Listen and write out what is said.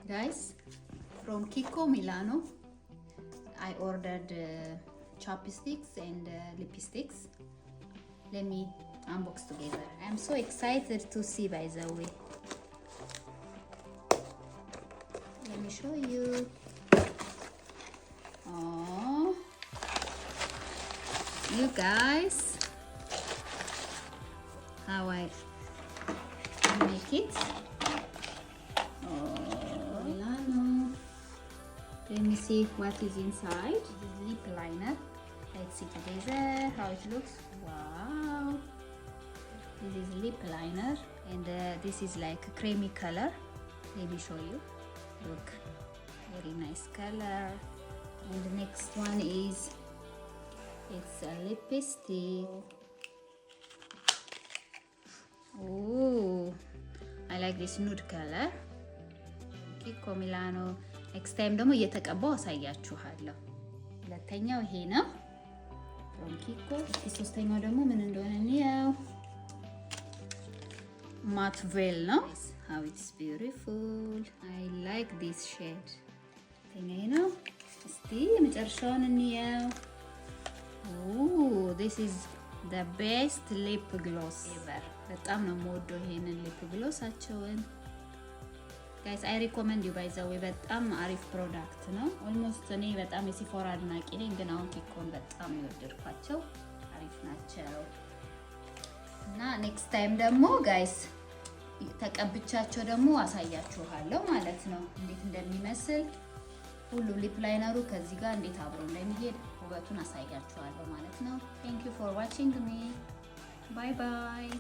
Guys, from Kiko Milano, I ordered chopsticks and lipsticks. Let me unbox together. I'm so excited to see, by the way. Let me show you. Oh, you guys, how I make it. Oh, Milano. Let me see what is inside. This is lip liner. Let's see together how it looks. Wow, this is lip liner, and this is like a creamy color. Let me show you. Look, very nice color. And the next one is, it's a lipstick. Oh, I like this nude color. Kiko Milano. Next time ደግሞ እየተቀባው አሳያችኋለሁ። ሁለተኛው ይሄ ነው from Kiko። ሶስተኛው ደግሞ ምን እንደሆነ ነው matte veil ነው። How it's beautiful. I like this shade. ይሄ ነው። እስቲ መጨረሻውን እንየው። Oh, this is the best lip gloss ever. በጣም ነው የምወደው ይሄንን lip glossአቸውን። Guys, I recommend you, by the way. በጣም አሪፍ ፕሮዳክት ነው። ኦልሞስት እኔ በጣም የሲፎራ አድናቂ ነኝ፣ ግን አሁን ኪኮን በጣም የወደድኳቸው አሪፍ ናቸው። እና ኔክስት ታይም ደግሞ ጋይስ ተቀብቻቸው ደግሞ አሳያችኋለሁ ማለት ነው እንዴት እንደሚመስል። ሁሉ ሊፕ ላይነሩ ከዚህ ጋር እንዴት አብሮ እንደሚሄድ ውበቱን አሳያችኋለሁ ማለት ነው። Thank you for watching me. Bye bye.